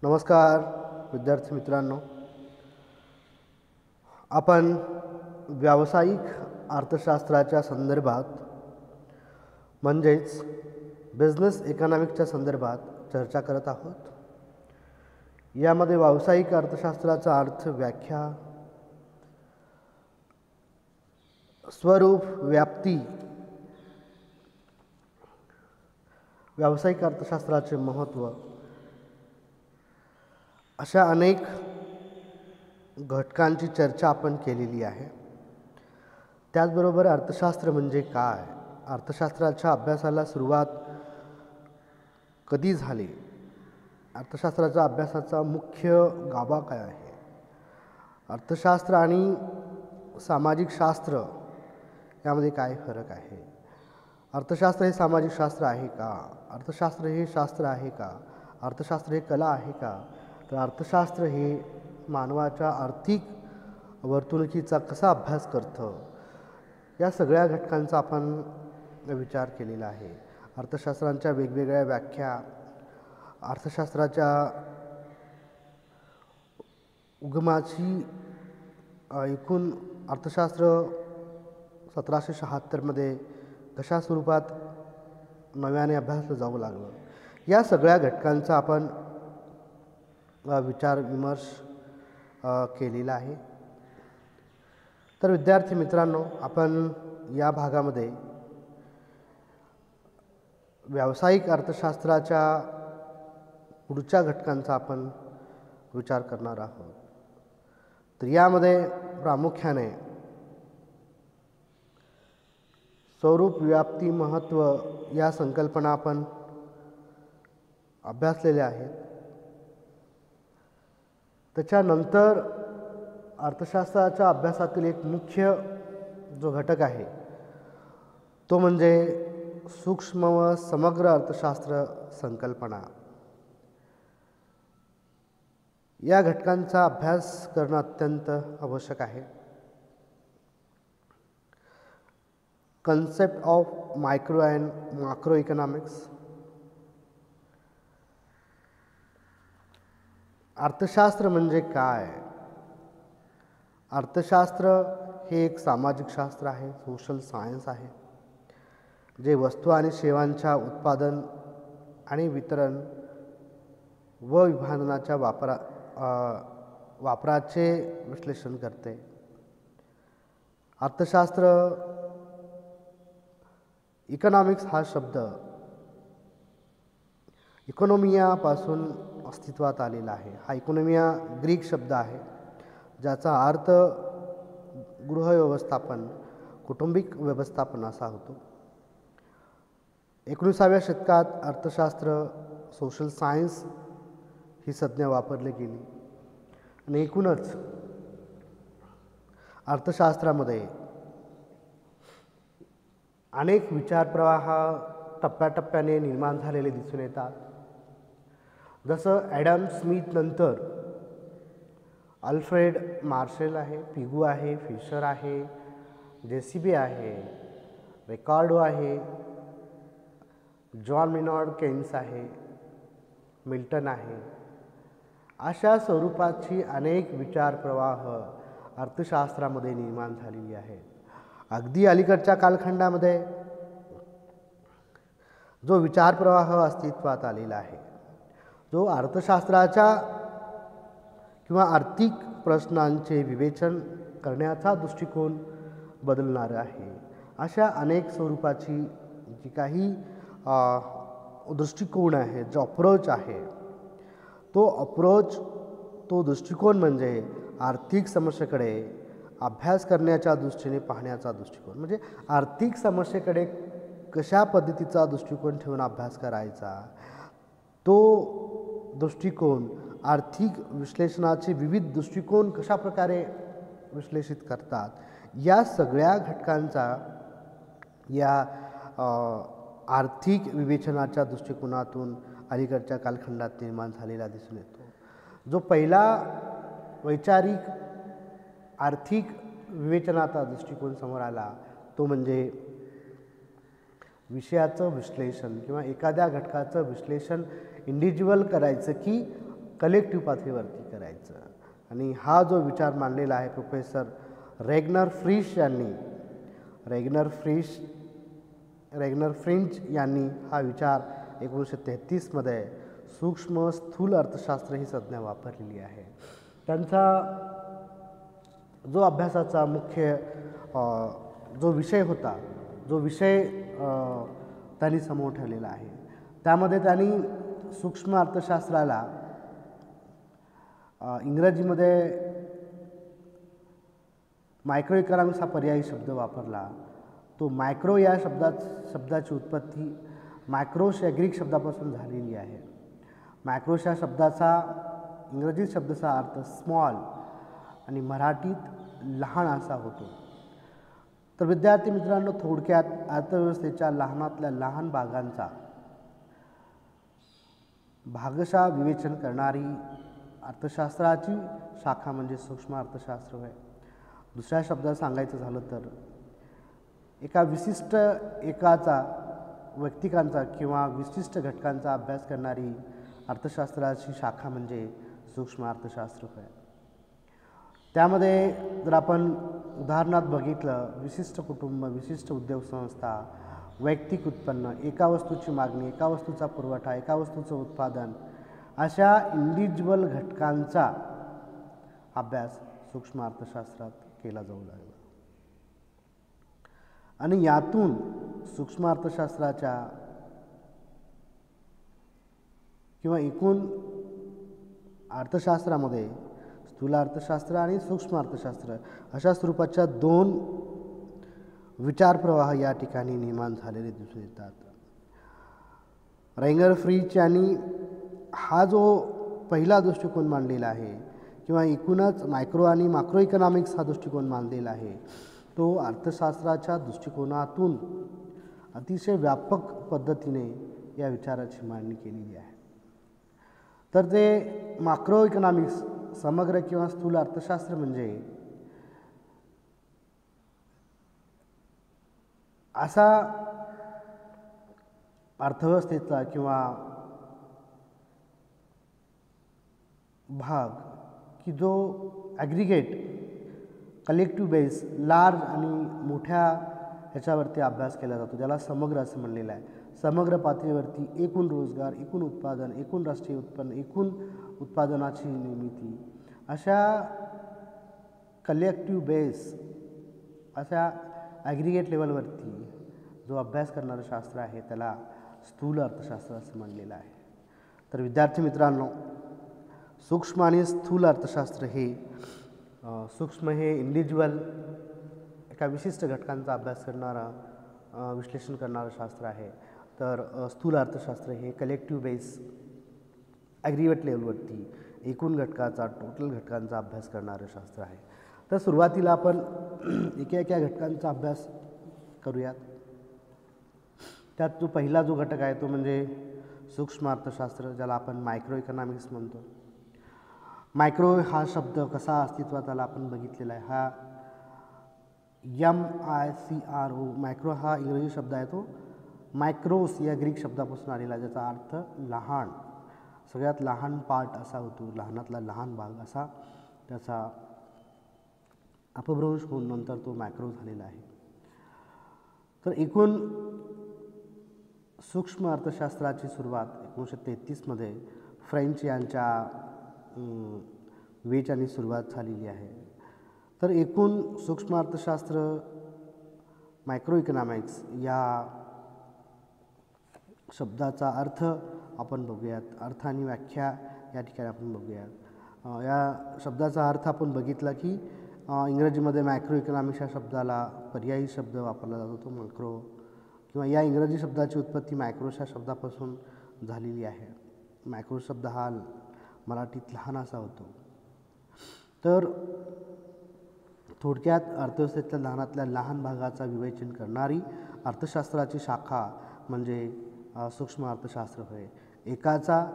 नमस्कार विद्यार्थी मित्रांनो, आपण व्यावसायिक अर्थशास्त्राच्या संदर्भात म्हणजेच बिझनेस इकॉनॉमिक्सच्या संदर्भात चर्चा करत आहोत. यामध्ये व्यावसायिक अर्थशास्त्राचा अर्थ, व्याख्या, स्वरूप, व्याप्ती, व्यावसायिक अर्थशास्त्राचे महत्त्व अशा अनेक घटकांची चर्चा आपण केलेली आहे. त्याचबरोबर अर्थशास्त्र म्हणजे काय, अर्थशास्त्राच्या अभ्यासाला सुरुवात कधी झाली, अर्थशास्त्राच्या अभ्यासाचा मुख्य गाभा काय आहे, अर्थशास्त्र आणि सामाजिक शास्त्र यामध्ये काय फरक आहे, अर्थशास्त्र हे सामाजिक शास्त्र आहे का, अर्थशास्त्र हे शास्त्र आहे का, अर्थशास्त्र हे कला आहे का, तर अर्थशास्त्र हे मानवाच्या आर्थिक वर्तणुकीचा कसा अभ्यास करतं, या सगळ्या घटकांचा आपण विचार केलेला आहे. अर्थशास्त्रांच्या वेगवेगळ्या व्याख्या, अर्थशास्त्राच्या उगमाची एकूण अर्थशास्त्र 1776 कशा स्वरूपात नव्याने अभ्यासलं जाऊ लागलं, या सगळ्या घटकांचा आपण विचार विमर्श केलेला आहे. तर विद्यार्थी मित्रांनो, आपण या भागामध्ये व्यावसायिक अर्थशास्त्राच्या पुढच्या घटकांचा आपण विचार करणार आहोत. तर यामध्ये प्रामुख्याने स्वरूप, व्याप्ती, महत्त्व या संकल्पना आपण अभ्यासलेल्या आहेत. त्याच्यानंतर अर्थशास्त्राच्या अभ्यासातील एक मुख्य जो घटक आहे तो म्हणजे सूक्ष्म व समग्र अर्थशास्त्र संकल्पना. या घटकांचा अभ्यास करणं अत्यंत आवश्यक आहे. Concept of micro and macro economics. अर्थशास्त्र म्हणजे काय? अर्थशास्त्र हे एक सामाजिक शास्त्र आहे, सोशल सायन्स आहे, जे वस्तू आणि सेवांच्या उत्पादन आणि वितरण व विभाजनाच्या वापराचे विश्लेषण करते. अर्थशास्त्र, इकॉनॉमिक्स हा शब्द इकॉनॉमियापासून अस्तित्वात आलेला आहे. हा इकॉनॉमिया ग्रीक शब्द आहे, ज्याचा अर्थ गृहव्यवस्थापन, कौटुंबिक व्यवस्थापन असा होतो. 19व्या शतकात अर्थशास्त्र, सोशल सायन्स ही संज्ञा वापरली गेली आणि एकूणच अर्थशास्त्रामध्ये अनेक विचारप्रवाह टप्प्याटप्प्याने निर्माण झालेले दिसून येतात. जसं ॲडम स्मिथ नंतर अल्फ्रेड मार्शल आहे, पिगू आहे, फिशर आहे, जेसीबी आहे, रिकार्डो आहे, जॉन मेनॉर्ड केन्स आहे, मिल्टन आहे, अशा स्वरूपाची अनेक विचारप्रवाह अर्थशास्त्रामध्ये निर्माण झालेली आहेत. अगदी अलीकडच्या कालखंडामध्ये जो विचारप्रवाह अस्तित्वात आलेला आहे, जो अर्थशास्त्राच्या किंवा आर्थिक प्रश्नांचे विवेचन करण्याचा दृष्टिकोन बदलणारा आहे, अशा अनेक स्वरूपाची जी काही दृष्टिकोन आहे, जो अप्रोच आहे, तो दृष्टिकोन म्हणजे आर्थिक समस्येकडे अभ्यास करण्याच्या दृष्टीने पाहण्याचा दृष्टिकोन. म्हणजे आर्थिक समस्येकडे कशा पद्धतीचा दृष्टिकोन ठेवून अभ्यास करायचा, तो दृष्टिकोन आर्थिक विश्लेषणाचे विविध दृष्टिकोन कशा प्रकारे विश्लेषित करतात, या सगळ्या घटकांचा या आर्थिक विवेचनाच्या दृष्टिकोनातून अलीकडच्या कालखंडात निर्माण झालेला दिसून येतो. जो पहिला वैचारिक आर्थिक विवेचनाचा दृष्टिकोन समोर आला तो म्हणजे विषयाचं विश्लेषण किंवा एखाद्या घटकाचं विश्लेषण इंडिव्हिज्युअल करायचं की कलेक्टिव्ह पातळीवरती करायचं. आणि हा जो विचार मांडलेला आहे प्रोफेसर रेग्नर फ्रिंच यांनी हा विचार 1933मध्ये सूक्ष्म स्थूल अर्थशास्त्र ही संज्ञा वापरलेली आहे. त्यांचा जो अभ्यासाचा मुख्य जो विषय होता, जो विषय त्यांनी समोर ठेवलेला आहे, त्यामध्ये त्यांनी सूक्ष्म अर्थशास्त्राला इंग्रजीमध्ये मायक्रो इकॉनॉमिक्स हा पर्यायी शब्द वापरला. तो मायक्रो या शब्दाची उत्पत्ती मायक्रोस या ग्रीक शब्दापासून झालेली आहे. मायक्रोस या शब्दाचा इंग्रजी शब्दाचा अर्थ स्मॉल आणि मराठीत लहान असा होतो. तर विद्यार्थी मित्रांनो, थोडक्यात अर्थव्यवस्थेच्या लहानातल्या लहान भागांचा भागशः विवेचन करणारी अर्थशास्त्राची शाखा म्हणजे सूक्ष्म अर्थशास्त्र आहे. दुसऱ्या शब्दात सांगायचं झालं तर एका विशिष्ट व्यक्तिकांचा किंवा विशिष्ट घटकांचा अभ्यास करणारी अर्थशास्त्राची शाखा म्हणजे सूक्ष्म अर्थशास्त्र आहे. त्यामध्ये जर आपण उदाहरणार्थ बघितलं, विशिष्ट कुटुंब, विशिष्ट उद्योग संस्था, वैयक्तिक उत्पन्न, एका वस्तूची मागणी, एका वस्तूचा पुरवठा, एका वस्तूचं उत्पादन, अशा इंडिव्हिज्युअल घटकांचा अभ्यास सूक्ष्म अर्थशास्त्रात केला जाऊ लागला. आणि यातून सूक्ष्म अर्थशास्त्राच्या किंवा एकूण अर्थशास्त्रामध्ये स्थूल अर्थशास्त्र आणि सूक्ष्म अर्थशास्त्र अशा स्वरूपाच्या दोन विचारप्रवाह या ठिकाणी निर्माण झालेले दिसून येतात. रेंगर फ्रिच यांनी हा जो पहिला दृष्टिकोन मांडलेला आहे किंवा एकूणच मायक्रो आणि मॅक्रो इकॉनॉमिक्स हा दृष्टिकोन मांडलेला आहे, तो अर्थशास्त्राच्या दृष्टिकोनातून अतिशय व्यापक पद्धतीने या विचाराची मांडणी केलेली आहे. तर ते मॅक्रो इकॉनॉमिक्स समग्र किंवा स्थूल अर्थशास्त्र म्हणजे असा अर्थव्यवस्थेचा किंवा भाग की जो ॲग्रिगेट कलेक्टिव्ह बेस लार्ज आणि मोठ्या ह्याच्यावरती अभ्यास केला जातो, ज्याला समग्र असं म्हणलेलं आहे. समग्र पातळीवरती एकूण रोजगार, एकूण उत्पादन, एकूण राष्ट्रीय उत्पन्न, एकूण उत्पादनाची निर्मिती, अशा कलेक्टिव्ह बेस अशा ॲग्रिगेट लेवलवरती जो अभ्यास करणारं शास्त्र आहे त्याला स्थूल अर्थशास्त्र असं म्हणलेलं आहे. तर विद्यार्थी मित्रांनो, सूक्ष्म आणि स्थूल अर्थशास्त्र हे सूक्ष्म हे इंडिव्हिज्युअल एका विशिष्ट घटकांचा अभ्यास करणारा विश्लेषण करणारं शास्त्र आहे. तर स्थूल अर्थशास्त्र हे कलेक्टिव्ह बेस ॲग्रिगेट लेवलवरती एकूण घटकाचा टोटल घटकांचा अभ्यास करणारं शास्त्र आहे. तर सुरुवातीला आपण एका घटकांचा अभ्यास करूयात. त्यात जो पहिला जो घटक आहे तो म्हणजे सूक्ष्म अर्थशास्त्र, ज्याला आपण मायक्रो इकॉनॉमिक्स म्हणतो. मायक्रो हा शब्द कसा अस्तित्वात आला आपण बघितलेला आहे. हा MICRO मायक्रो हा इंग्रजी शब्द आहे, तो मायक्रोस या ग्रीक शब्दापासून आलेला, ज्याचा अर्थ लहान, सगळ्यात लहान पार्ट असा होतो, लहानातला लहान भाग असा त्याचा अपभ्रंश होऊन नंतर तो मॅक्रो झालेला आहे. तर एकूण सूक्ष्म अर्थशास्त्राची सुरुवात 1933मध्ये फ्रेंच यांच्या वेच यांनी सुरुवात झालेली आहे. तर एकूण सूक्ष्म अर्थशास्त्र मायक्रो इकॉनॉमिक्स या शब्दाचा अर्थ आपण बघूयात. अर्थ आणि व्याख्या या ठिकाणी आपण बघूयात. या शब्दाचा अर्थ आपण बघितला की इंग्रजीमध्ये मॅक्रो इकॉनॉमिक्स या शब्दाला पर्यायी शब्द वापरला जातो, तो मॅक्रो, किंवा या इंग्रजी शब्दाची उत्पत्ती मायक्रोस या शब्दापासून झालेली आहे. मायक्रो शब्द हा मराठीत लहान असा होतो. तर थोडक्यात अर्थव्यवस्थेतल्या लहानातल्या लहान भागाचा विवेचन करणारी अर्थशास्त्राची शाखा म्हणजे सूक्ष्म अर्थशास्त्र होय. एकाचा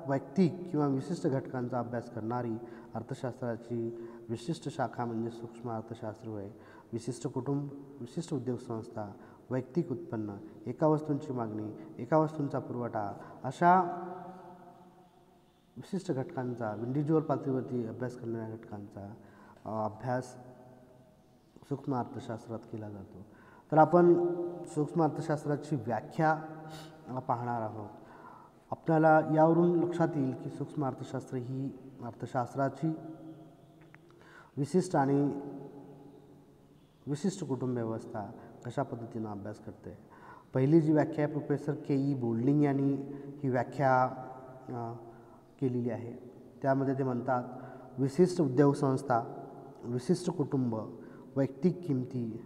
वैयक्तिक किंवा विशिष्ट घटकांचा अभ्यास करणारी अर्थशास्त्राची विशिष्ट शाखा म्हणजे सूक्ष्म अर्थशास्त्र होय. विशिष्ट कुटुंब, विशिष्ट उद्योग संस्था, वैयक्तिक उत्पन्न, एका वस्तूंची मागणी, एका वस्तूंचा पुरवठा, अशा विशिष्ट घटकांचा इंडिव्हिज्युअल पातळीवरती अभ्यास करणाऱ्या घटकांचा अभ्यास सूक्ष्म अर्थशास्त्रात केला जातो. तर आपण सूक्ष्म अर्थशास्त्राची व्याख्या पाहणार आहोत. आपल्याला यावरून लक्षात येईल की सूक्ष्म अर्थशास्त्र ही अर्थशास्त्राची विशिष्ट कुटुंब व्यवस्था कशा पद्धतीनं अभ्यास करते. पहिली जी व्याख्या आहे प्रोफेसर के.ई. बोल्डिंग यांनी ही व्याख्या केलेली आहे. त्यामध्ये ते म्हणतात, विशिष्ट उद्योग संस्था, विशिष्ट कुटुंब, वैयक्तिक किमती,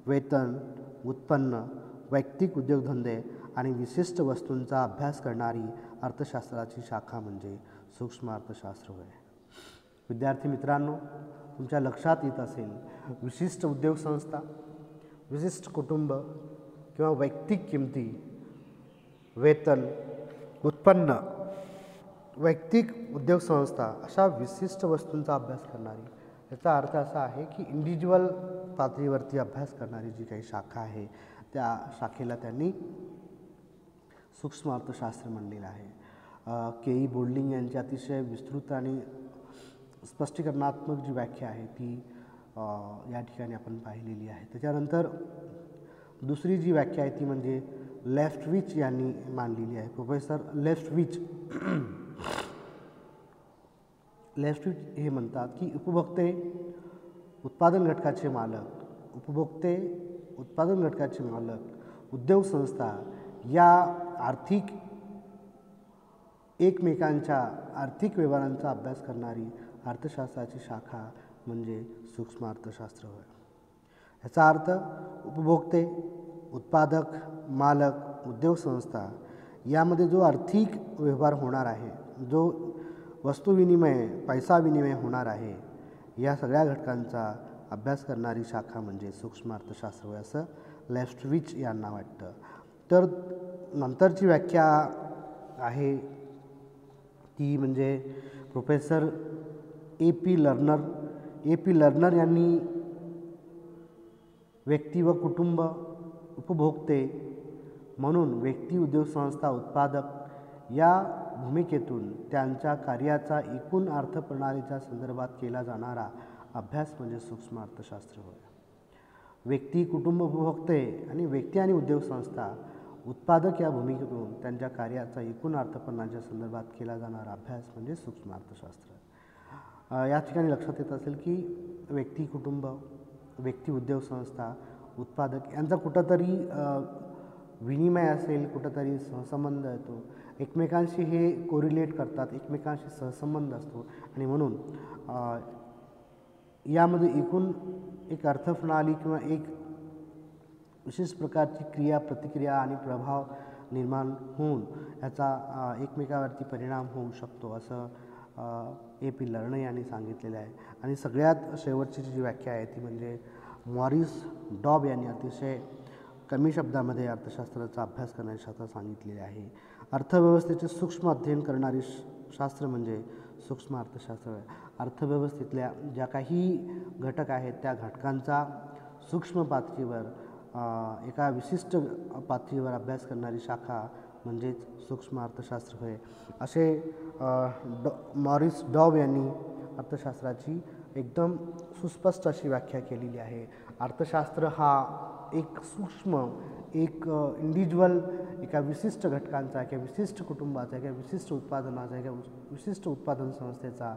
वेतन, उत्पन्न, वैयक्तिक उद्योगधंदे आणि विशिष्ट वस्तूंचा अभ्यास करणारी अर्थशास्त्राची शाखा म्हणजे सूक्ष्म अर्थशास्त्र होय. विद्यार्थी मित्रांनो, तुमच्या लक्षात येत असेल, विशिष्ट उद्योग संस्था, विशिष्ट कुटुंब किंवा वैयक्तिक किमती, वेतन, उत्पन्न, वैयक्तिक उद्योग संस्था अशा विशिष्ट वस्तूंचा अभ्यास करणारी. याचा अर्थ असा आहे की इंडिव्हिज्युअल पातळीवरती अभ्यास करणारी जी काही शाखा आहे त्या शाखेला त्यांनी सूक्ष्म अर्थशास्त्र म्हणलेलं आहे. के.ई. बोल्डिंग यांची अतिशय विस्तृत आणि स्पष्टीकरणात्मक जी व्याख्या आहे ती या ठिकाणी आपण पाहिलेली आहे. त्याच्यानंतर दुसरी जी व्याख्या आहे ती म्हणजे लेफ्टविच यांनी मांडलेली आहे. प्रोफेसर लेफ्टविच हे म्हणतात की उपभोक्ते उत्पादन घटकाचे मालक, उद्योग संस्था या एकमेकांच्या आर्थिक व्यवहारांचा अभ्यास करणारी अर्थशास्त्राची शाखा म्हणजे सूक्ष्म अर्थशास्त्र होय. याचा अर्थ उपभोक्ते, उत्पादक, मालक, उद्योग संस्था यामध्ये जो आर्थिक व्यवहार होणार आहे, जो वस्तू विनिमय, पैसा विनिमय होणार आहे, या सगळ्या घटकांचा अभ्यास करणारी शाखा म्हणजे सूक्ष्म अर्थशास्त्र होय असं लेफ्टविच यांना वाटतं. तर नंतरची व्याख्या आहे ती म्हणजे प्रोफेसर ए.पी. लर्नर यांनी व्यक्ती व कुटुंब, उपभोक्ते म्हणून व्यक्ती, उद्योग संस्था, उत्पादक या भूमिकेतून त्यांच्या कार्याचा एकूण अर्थप्रणालीच्या संदर्भात केला जाणारा अभ्यास म्हणजे सूक्ष्म अर्थशास्त्र होय. व्यक्ती, कुटुंब, उपभोक्ते आणि व्यक्ती आणि उद्योग संस्था, उत्पादक या भूमिकेतून त्यांच्या कार्याचा एकूण अर्थप्रणालीच्या संदर्भात केला जाणारा अभ्यास म्हणजे सूक्ष्म अर्थशास्त्र. या ठिकाणी लक्षात येत असेल की व्यक्ती, कुटुंब, व्यक्ती, उद्योग संस्था, उत्पादक यांचा कुठंतरी विनिमय असेल, कुठंतरी सहसंबंध येतो, एकमेकांशी हे कोरिलेट करतात, एकमेकांशी सहसंबंध असतो आणि म्हणून यामध्ये एकूण एक अर्थप्रणाली किंवा एक विशिष्ट प्रकारची क्रिया, प्रतिक्रिया आणि प्रभाव निर्माण होऊन याचा एकमेकावरती परिणाम होऊ शकतो असं ए.पी. लर्नर यांनी सांगितलेलं आहे. आणि सगळ्यात शेवटची जी व्याख्या आहे ती म्हणजे मॉरिस डॉब यांनी अतिशय कमी शब्दामध्ये अर्थशास्त्राचा अभ्यास करणारी शास्त्र सांगितलेली आहे. अर्थव्यवस्थेचे सूक्ष्म अध्ययन करणारी शास्त्र म्हणजे सूक्ष्म अर्थशास्त्र आहे. अर्थव्यवस्थेतल्या ज्या काही घटक आहेत त्या घटकांचा सूक्ष्म पातळीवर एका विशिष्ट पातळीवर अभ्यास करणारी शाखा म्हणजेच सूक्ष्म अर्थशास्त्र होय असे मॉरिस डॉब यांनी अर्थशास्त्राची एकदम सुस्पष्ट अशी व्याख्या केलेली आहे. अर्थशास्त्र हा एक सूक्ष्म, एक इंडिव्हिज्युअल, एका विशिष्ट घटकांचा, एका विशिष्ट कुटुंबाचा, एका विशिष्ट उत्पादनाचा, एका विशिष्ट उत्पादन संस्थेचा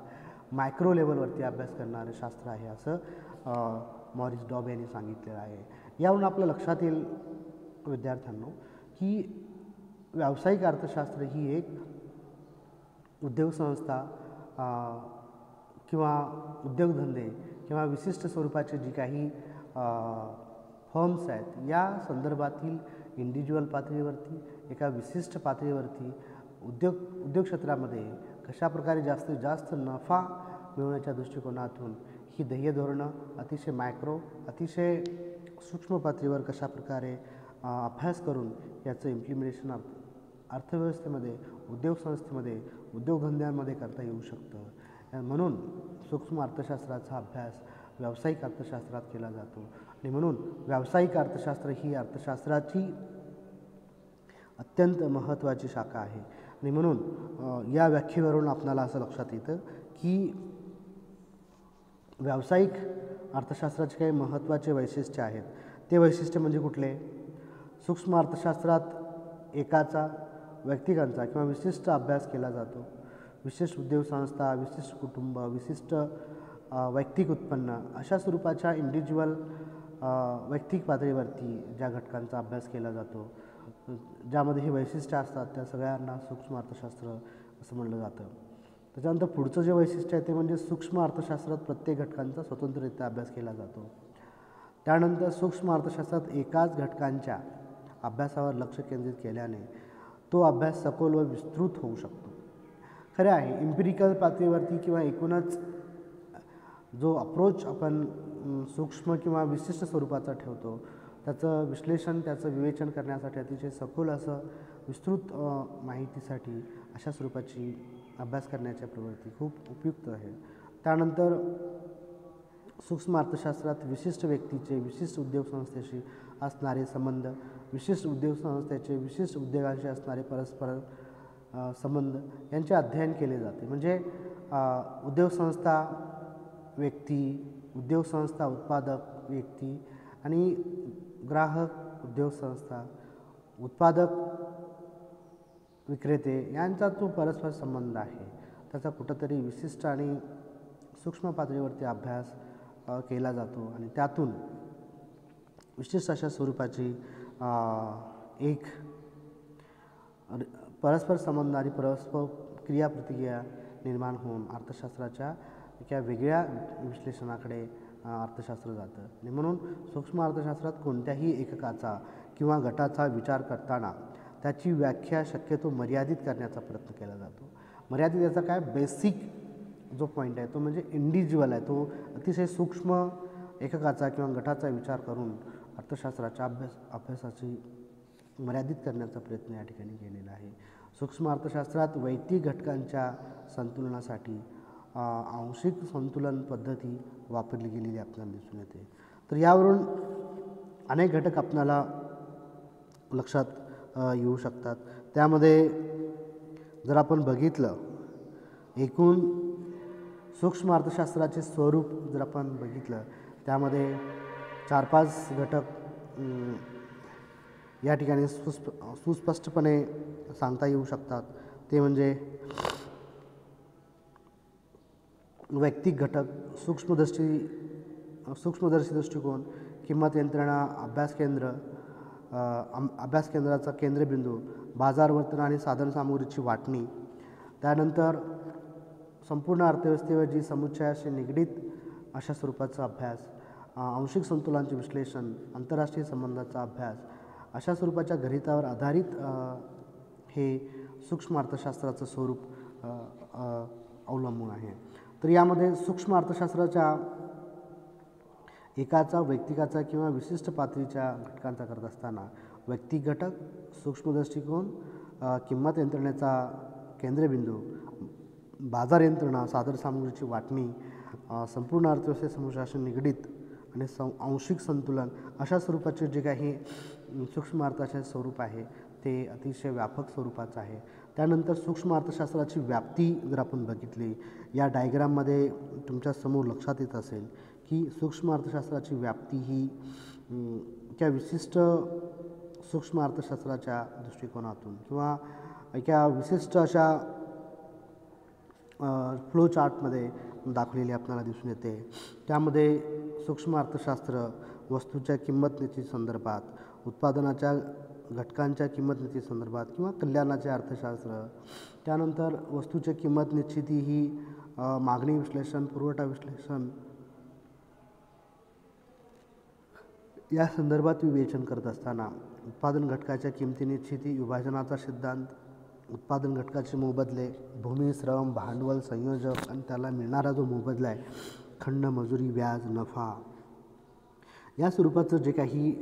मायक्रो लेवलवरती अभ्यास करणारे शास्त्र आहे असं मॉरिस डॉब यांनी सांगितलेलं आहे. यावरून आपलं लक्षात येईल विद्यार्थ्यांनो की व्यावसायिक अर्थशास्त्र ही एक उद्योगसंस्था किंवा उद्योगधंदे किंवा विशिष्ट स्वरूपाचे जी काही फर्म्स आहेत या संदर्भातील इंडिव्हिज्युअल पातळीवरती, एका विशिष्ट पातळीवरती उद्योग क्षेत्रामध्ये कशाप्रकारे जास्तीत जास्त नफा मिळवण्याच्या दृष्टिकोनातून ही ध्येय धोरणं अतिशय मायक्रो, अतिशय सूक्ष्म पातळीवर कशाप्रकारे अभ्यास करून याचं इम्प्लिमेंटेशन अर्थव्यवस्थेमध्ये, उद्योग संस्थेमध्ये, उद्योगधंद्यांमध्ये करता येऊ शकतं. म्हणून सूक्ष्म अर्थशास्त्राचा अभ्यास व्यावसायिक अर्थशास्त्रात केला जातो आणि म्हणून व्यावसायिक अर्थशास्त्र ही अर्थशास्त्राची अत्यंत महत्त्वाची शाखा आहे. आणि म्हणून या व्याख्येवरून आपल्याला असं लक्षात येतं की व्यावसायिक अर्थशास्त्राचे काही महत्त्वाचे वैशिष्ट्य आहेत. ते वैशिष्ट्य म्हणजे कुठले? सूक्ष्म अर्थशास्त्रात एकाचा, व्यक्तिकांचा किंवा विशिष्ट अभ्यास केला जातो. विशिष्ट उद्योग संस्था, विशिष्ट कुटुंब, विशिष्ट वैयक्तिक उत्पन्न अशा स्वरूपाच्या इंडिव्हिज्युअल वैयक्तिक पातळीवरती ज्या घटकांचा अभ्यास केला जातो, ज्यामध्ये हे वैशिष्ट्य असतात, त्या सगळ्यांना सूक्ष्म अर्थशास्त्र असं म्हणलं जातं. त्याच्यानंतर पुढचं जे वैशिष्ट्य आहे ते म्हणजे सूक्ष्म अर्थशास्त्रात प्रत्येक घटकांचा स्वतंत्ररित्या अभ्यास केला जातो. त्यानंतर सूक्ष्म अर्थशास्त्रात एकाच घटकांच्या अभ्यासावर लक्ष केंद्रित केल्याने तो अभ्यास सखोल व विस्तृत होऊ शकतो. खरं आहे, इम्पिरिकल पातळीवरती किंवा एकूणच जो अप्रोच आपण सूक्ष्म किंवा विशिष्ट स्वरूपाचा ठेवतो, त्याचं विश्लेषण, त्याचं विवेचन करण्यासाठी अतिशय सखोल असं विस्तृत माहितीसाठी अशा स्वरूपाची अभ्यास करण्याच्या प्रवृत्ती खूप उपयुक्त आहे. त्यानंतर सूक्ष्म अर्थशास्त्रात विशिष्ट व्यक्तीचे विशिष्ट उद्योग संस्थेशी असणारे संबंध, विशिष्ट उद्योग संस्थेचे विशिष्ट उद्योगांशी असणारे परस्पर संबंध यांचे अध्ययन केले जाते. म्हणजे उद्योगसंस्था व्यक्ती, उद्योगसंस्था उत्पादक व्यक्ती आणि ग्राहक उद्योगसंस्था, उत्पादक विक्रेते यांचा जो परस्पर संबंध आहे त्याचा कुठंतरी विशिष्ट आणि सूक्ष्म पातळीवरती अभ्यास केला जातो आणि त्यातून विशिष्ट अशा स्वरूपाची एक परस्पर संबंध आणि परस्पर क्रियाप्रतिक्रिया निर्माण होऊन अर्थशास्त्राच्या एका वेगळ्या विश्लेषणाकडे अर्थशास्त्र जातं. आणि म्हणून सूक्ष्म अर्थशास्त्रात कोणत्याही एककाचा किंवा गटाचा विचार करताना त्याची व्याख्या शक्यतो मर्यादित करण्याचा प्रयत्न केला जातो. मर्यादित याचा काय बेसिक जो पॉईंट आहे तो म्हणजे इंडिव्हिज्युअल आहे, तो अतिशय सूक्ष्म एककाचा किंवा गटाचा विचार करून अर्थशास्त्राच्या अभ्यासाची मर्यादित करण्याचा प्रयत्न या ठिकाणी केलेला आहे. सूक्ष्म अर्थशास्त्रात वैयक्तिक घटकांच्या संतुलनासाठी आंशिक संतुलन पद्धती वापरली गेलेली आपल्याला दिसून येते. तर यावरून अनेक घटक आपल्याला लक्षात येऊ शकतात. त्यामध्ये जर आपण बघितलं, एकूण सूक्ष्म अर्थशास्त्राचे स्वरूप जर आपण बघितलं, त्यामध्ये 4-5 घटक या ठिकाणी सुस्पष्टपणे सांगता येऊ शकतात. ते म्हणजे वैयक्तिक घटक, सूक्ष्मदर्शी दृष्टिकोन, किंमत यंत्रणा, अभ्यास केंद्राचा केंद्रबिंदू, बाजार वर्तन आणि साधनसामुग्रीची वाटणी, त्यानंतर संपूर्ण अर्थव्यवस्थेवर जी समुच्चयाशी निगडीत अशा स्वरूपाचा अभ्यास, आंशिक संतुलनाचे विश्लेषण, आंतरराष्ट्रीय संबंधाचा अभ्यास, अशा स्वरूपाच्या गणितावर आधारित हे सूक्ष्म अर्थशास्त्राचं स्वरूप अवलंबून आहे. तर यामध्ये सूक्ष्म अर्थशास्त्राच्या एकाचा, वैयक्तिकाचा किंवा विशिष्ट पातळीच्या घटकांचा करत असताना वैयक्तिक घटक, सूक्ष्म दृष्टिकोन, किंमत यंत्रणेचा केंद्रबिंदू, बाजार यंत्रणा, साधनसामुग्रीची वाटणी, संपूर्ण अर्थव्यवस्थेसमूहाशी निगडीत आणि आंशिक संतुलन अशा स्वरूपाचे जे काही सूक्ष्म अर्थशास्त्राचे स्वरूप आहे ते अतिशय व्यापक स्वरूपाचं आहे. त्यानंतर सूक्ष्म अर्थशास्त्राची व्याप्ती जर आपण बघितली, या डायग्राममध्ये तुमच्यासमोर लक्षात येत असेल की सूक्ष्म अर्थशास्त्राची व्याप्ती ही त्या विशिष्ट सूक्ष्म अर्थशास्त्राच्या दृष्टिकोनातून किंवा एका विशिष्ट अशा फ्लो चार्टमध्ये दाखवलेली आपल्याला दिसून येते. त्यामध्ये सूक्ष्म अर्थशास्त्र वस्तूच्या किंमत निश्चित संदर्भात, उत्पादनाच्या घटकांच्या किंमत निश्चित संदर्भात किंवा कल्याणाचे अर्थशास्त्र, त्यानंतर वस्तूच्या किंमत निश्चिती ही मागणी विश्लेषण, पुरवठा विश्लेषण या संदर्भात विवेचन करत असताना उत्पादन घटकाच्या किंमती निश्चिती, विभाजनाचा सिद्धांत, उत्पादन घटकाचे मोबदले, भूमी, श्रम, भांडवल, संयोजक आणि त्याला मिळणारा जो मोबदला आहे, खंड, मजुरी, व्याज, नफा, या स्वरूपाचं जे काही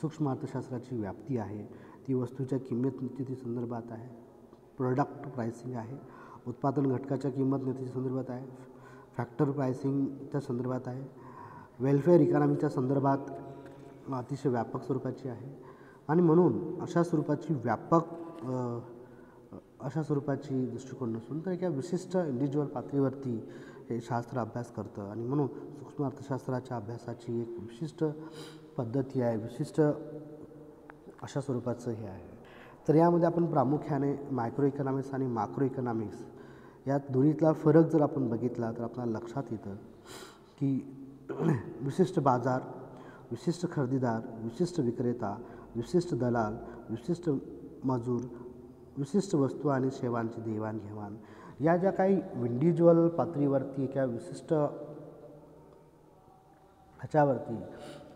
सूक्ष्म अर्थशास्त्राची व्याप्ती आहे ती वस्तूच्या किंमत निश्चिती संदर्भात आहे, प्रोडक्ट प्राइसिंग आहे, उत्पादन घटकाच्या किंमत निश्चिती संदर्भात आहे, फॅक्टर प्राइसिंगच्या संदर्भात आहे, वेलफेअर इकॉनॉमीच्या संदर्भात अतिशय व्यापक स्वरूपाची आहे. आणि म्हणून अशा स्वरूपाची व्यापक अशा स्वरूपाची दृष्टिकोन नसून तर एका विशिष्ट इंडिव्हिज्युअल पातळीवरती हे शास्त्र अभ्यास करतं आणि म्हणून सूक्ष्म अर्थशास्त्राच्या अभ्यासाची एक विशिष्ट पद्धती आहे, विशिष्ट अशा स्वरूपाचं हे आहे. तर यामध्ये आपण प्रामुख्याने मायक्रो इकॉनॉमिक्स आणि मॅक्रो इकॉनॉमिक्स या दोन्हीतला फरक जर आपण बघितला तर आपल्याला लक्षात येतं की विशिष्ट बाजार, विशिष्ट खरेदीदार, विशिष्ट विक्रेता, विशिष्ट दलाल, विशिष्ट मजूर, विशिष्ट वस्तू आणि सेवांची देवाणघेवाण या ज्या काही इंडिव्हिज्युअल पातळीवरती एका विशिष्ट ह्याच्यावरती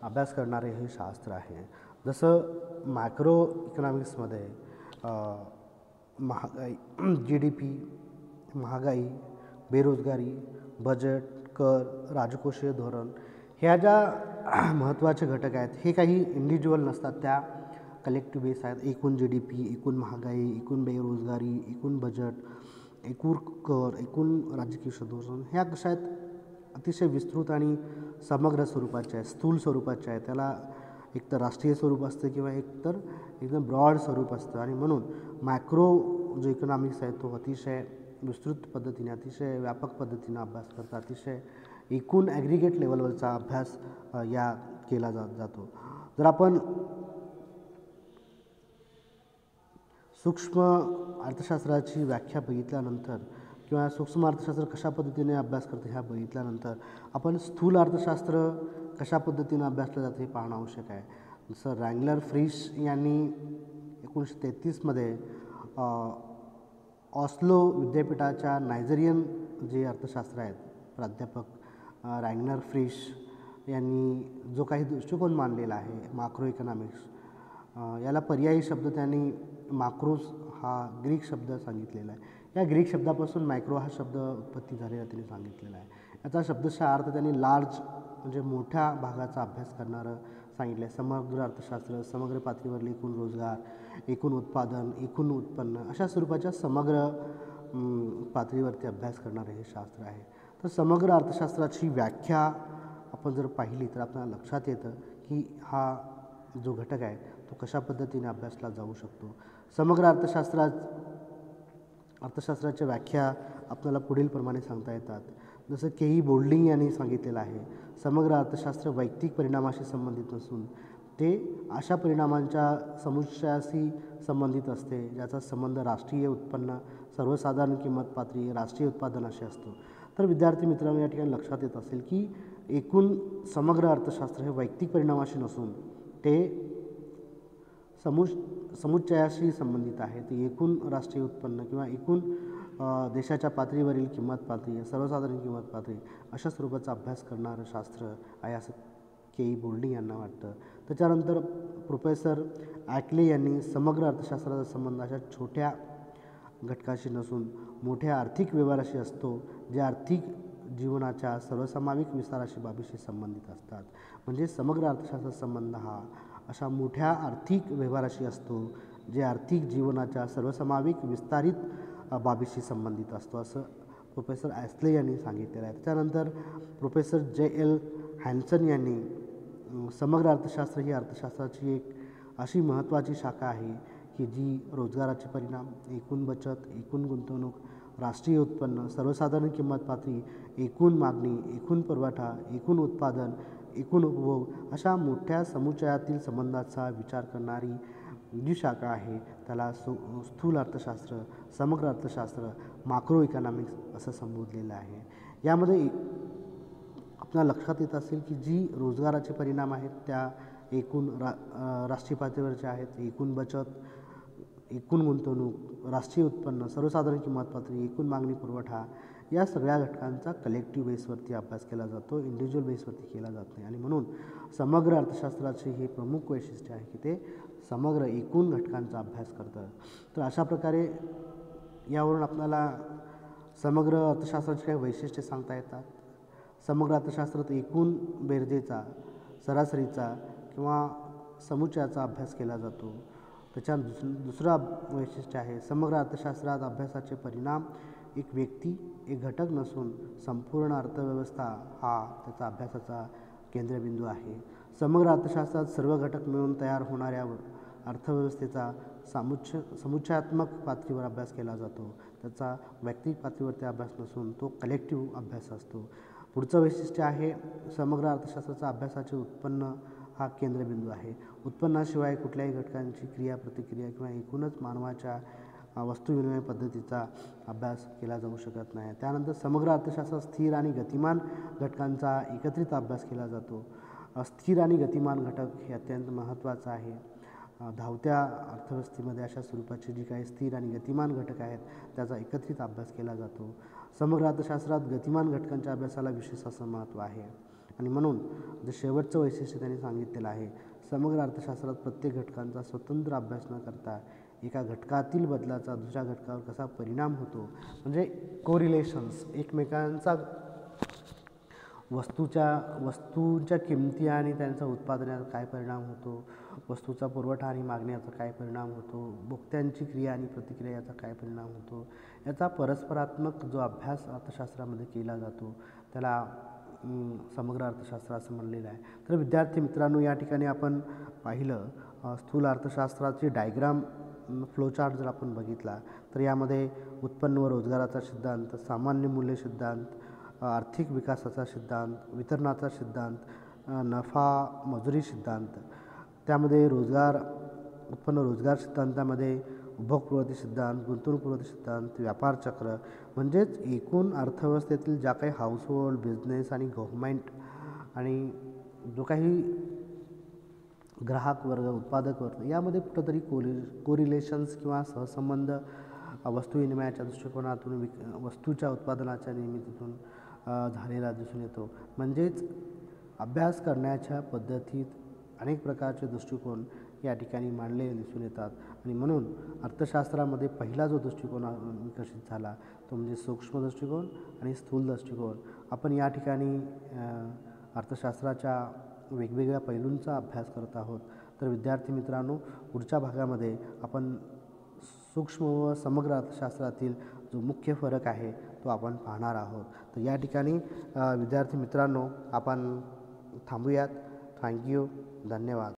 अभ्यास करणारे हे शास्त्र आहे. जसं मॅक्रो इकॉनॉमिक्समध्ये महागाई, GDP, महागाई, बेरोजगारी, बजेट, कर, राजकोषीय धोरण ह्या ज्या महत्त्वाचे घटक आहेत हे काही इंडिव्हिज्युअल नसतात, त्या कलेक्टिव्ह बेस आहेत. एकूण GDP, एकूण महागाई, एकूण बेरोजगारी, एकूण बजेट, एकूण कर, एकूण राजकीय धोरण ह्या कशा आहेत अतिशय विस्तृत आणि समग्र स्वरूपाच्या आहेत, स्थूल स्वरूपाच्या आहेत. त्याला एकतर राष्ट्रीय स्वरूप असतं किंवा एकतर एकदम ब्रॉड स्वरूप असतं आणि म्हणून मॅक्रो जो इकॉनॉमिक्स आहे तो अतिशय विस्तृत पद्धतीने, अतिशय व्यापक पद्धतीनं अभ्यास करतात. अतिशय एकूण ॲग्रिगेट लेवलवरचा अभ्यास या केला जातो. जर आपण सूक्ष्म अर्थशास्त्राची व्याख्या बघितल्यानंतर किंवा सूक्ष्म अर्थशास्त्र कशा पद्धतीने अभ्यास करतं ह्या बघितल्यानंतर आपण स्थूल अर्थशास्त्र कशा पद्धतीनं अभ्यासलं जातं हे पाहणं आवश्यक आहे. जसं रँगलर फ्रिश यांनी 1933मध्ये ऑस्लो विद्यापीठाच्या नायजेरियन जे अर्थशास्त्र आहेत प्राध्यापक रँगलर फ्रिश यांनी जो काही दृष्टिकोन मांडलेला आहे मॅक्रो इकॉनॉमिक्स, याला पर्यायी शब्द त्यांनी मॅक्रोज हा ग्रीक शब्द सांगितलेला आहे. या ग्रीक शब्दापासून मॅक्रो हा शब्द उत्पत्ती झालेला त्यांनी सांगितलेला आहे. याचा शब्दशः अर्थ त्यांनी लार्ज म्हणजे मोठ्या भागाचा अभ्यास करणारं सांगितलं आहे. समग्र अर्थशास्त्र, समग्र पातळीवरील एकूण रोजगार, एकूण उत्पादन, एकूण उत्पन्न अशा स्वरूपाच्या समग्र पातळीवरती अभ्यास करणारे हे शास्त्र आहे. तर समग्र अर्थशास्त्राची व्याख्या आपण जर पाहिली तर आपल्याला लक्षात येतं की हा जो घटक आहे तो कशा पद्धतीने अभ्यासला जाऊ शकतो. समग्र अर्थशास्त्राच्या व्याख्या आपल्याला पुढील प्रमाणे सांगता येतात. जसं के.ई. बोल्डिंग यांनी सांगितलेलं आहे, समग्र अर्थशास्त्र वैयक्तिक परिणामाशी संबंधित नसून ते अशा परिणामांच्या समुच्चयाशी संबंधित असते ज्याचा संबंध राष्ट्रीय उत्पन्न, सर्वसाधारण किंमत पातळी, राष्ट्रीय उत्पादनाशी असतो. तर विद्यार्थी मित्रांनो या ठिकाणी लक्षात येत असेल की एकूण समग्र अर्थशास्त्र हे वैयक्तिक परिणामाशी नसून ते समुच्चयाशी संबंधित आहे. ते एकूण राष्ट्रीय उत्पन्न किंवा एकूण देशाच्या पातळीवरील किंमत पातळी, सर्वसाधारण किंमत पातळी अशा स्वरूपाचा अभ्यास करणारं शास्त्र आहे असं के.ई. बोल्डिंग यांना वाटतं. त्याच्यानंतर प्रोफेसर ॲक्ले यांनी समग्र अर्थशास्त्राचा संबंध अशा छोट्या घटकाशी नसून मोठ्या आर्थिक व्यवहाराशी असतो जे आर्थिक जीवनाच्या सर्वसमाविक विस्ताराशी बाबीशी संबंधित असतात. म्हणजे समग्र अर्थशास्त्राचा संबंध हा अशा मोठ्या आर्थिक व्यवहाराशी असतो जे आर्थिक जीवनाच्या सर्वसमाविक विस्तारित बाबीशी संबंधित असतो असं प्रोफेसर ॲस्ले यांनी सांगितलेलं आहे. त्यानंतर प्रोफेसर J.L. हॅन्सन यांनी समग्र अर्थशास्त्र ही अर्थशास्त्राची एक अशी महत्त्वाची शाखा आहे की जी रोजगाराचे परिणाम, एकूण बचत, एकूण गुंतवणूक, राष्ट्रीय उत्पन्न, सर्वसाधारण किंमत पातळी, एकूण मागणी, एकूण पुरवठा, एकूण उत्पादन, एकूण उपभोग अशा मोठ्या समुच्चयातील संबंधाचा विचार करणारी जी शाखा आहे त्याला स्थूल अर्थशास्त्र, समग्र अर्थशास्त्र, मॅक्रो इकॉनॉमिक्स असं संबोधलेलं आहे. यामध्ये आपल्याला लक्षात येत असेल की जी रोजगाराचे परिणाम आहेत त्या एकूण राष्ट्रीय पातळीवरचे आहेत. एकूण बचत, एकूण गुंतवणूक, राष्ट्रीय उत्पन्न, सर्वसाधारण किंमत पातळी, एकूण मागणी पुरवठा या सगळ्या घटकांचा कलेक्टिव्ह बेसवरती अभ्यास केला जातो, इंडिव्हिज्युअल बेसवरती केला जात नाही. आणि म्हणून समग्र अर्थशास्त्राचे हे प्रमुख वैशिष्ट्य आहे की ते समग्र एकूण घटकांचा अभ्यास करतं. तर अशा प्रकारे यावरून आपल्याला समग्र अर्थशास्त्राची काही वैशिष्ट्ये सांगता येतात. समग्र अर्थशास्त्रात एकूण बेरजेचा, सरासरीचा किंवा समुच्चयाचा अभ्यास केला जातो. त्याच्या दुसरं वैशिष्ट्य आहे समग्र अर्थशास्त्रात अभ्यासाचे परिणाम एक व्यक्ती, एक घटक नसून संपूर्ण अर्थव्यवस्था हा त्याचा अभ्यासाचा केंद्रबिंदू आहे. समग्र अर्थशास्त्रात सर्व घटक मिळून तयार होणाऱ्या अर्थव्यवस्थेचा समुच्चयात्मक पातळीवर अभ्यास केला जातो. त्याचा वैयक्तिक पातळीवरती अभ्यास नसून तो कलेक्टिव्ह अभ्यास असतो. पुढचं वैशिष्ट्य आहे समग्र अर्थशास्त्राचा अभ्यासाचे उत्पन्न हा केंद्रबिंदू आहे. उत्पन्नाशिवाय कुठल्याही घटकांची क्रिया प्रतिक्रिया किंवा एकूणच मानवाच्या वस्तू विनिमय पद्धतीचा अभ्यास केला जाऊ शकत नाही. त्यानंतर समग्र अर्थशास्त्रात स्थिर आणि गतिमान घटकांचा एकत्रित अभ्यास केला जातो. स्थिर आणि गतिमान घटक हे अत्यंत महत्त्वाचं आहे. धावत्या अर्थव्यवस्थेमध्ये अशा स्वरूपाचे जी काही स्थिर आणि गतिमान घटक आहेत त्याचा एकत्रित अभ्यास केला जातो. समग्र अर्थशास्त्रात गतिमान घटकांच्या अभ्यासाला विशेष असं महत्त्व आहे आणि म्हणून जे शेवटचं वैशिष्ट्य त्यांनी सांगितलेलं आहे, समग्र अर्थशास्त्रात प्रत्येक घटकांचा स्वतंत्र अभ्यास न करता एका घटकातील बदलाचा दुसऱ्या घटकावर कसा परिणाम होतो, म्हणजे कोरिलेशन्स, एकमेकांचा वस्तूंच्या किमती आणि त्यांचा उत्पादनावर काय परिणाम होतो, वस्तूचा पुरवठा आणि मागण्याचा काय परिणाम होतो, भोक्त्यांची क्रिया आणि प्रतिक्रिया याचा काय परिणाम होतो, याचा परस्परात्मक जो अभ्यास अर्थशास्त्रामध्ये केला जातो त्याला समग्र अर्थशास्त्र असं म्हणलेलं आहे. तर विद्यार्थी मित्रांनो, या ठिकाणी आपण पाहिलं स्थूल अर्थशास्त्राची डायग्राम फ्लोचार्ट जर आपण बघितला तर यामध्ये उत्पन्न व रोजगाराचा सिद्धांत, सामान्य मूल्य सिद्धांत, आर्थिक विकासाचा सिद्धांत, वितरणाचा सिद्धांत, नफा मजुरी सिद्धांत, त्यामध्ये उत्पन्न रोजगार सिद्धांतामध्ये उपभोग प्रवृत्ती सिद्धांत, गुंतवणूक प्रवृत्ती सिद्धांत, व्यापार चक्र, म्हणजेच एकूण अर्थव्यवस्थेतील ज्या काही हाऊसहोल्ड, बिझनेस आणि गव्हर्मेंट आणि जो काही ग्राहक वर्ग, उत्पादक वर्ग, यामध्ये कुठंतरी कोरिलेशन्स किंवा सहसंबंध वस्तू विनिमयाच्या दृष्टिकोनातून वस्तूच्या उत्पादनाच्या निर्मितीतून झालेला दिसून येतो. म्हणजेच अभ्यास करण्याच्या पद्धतीत अनेक प्रकारचे दृष्टिकोन या ठिकाणी मांडलेले दिसून येतात आणि म्हणून अर्थशास्त्रामध्ये पहिला जो दृष्टिकोन विकसित झाला तो म्हणजे सूक्ष्म दृष्टिकोन आणि स्थूल दृष्टिकोन. आपण या ठिकाणी अर्थशास्त्राच्या वेगवेगळ्या पैलूंचा अभ्यास करत आहोत. तर विद्यार्थी मित्रांनो, पुढच्या भागामध्ये आपण सूक्ष्म व समग्र अर्थशास्त्रातील जो मुख्य फरक आहे तो आपण पाहणार आहोत. तर या ठिकाणी विद्यार्थी मित्रांनो आपण थांबूयात. थँक्यू. धन्यवाद.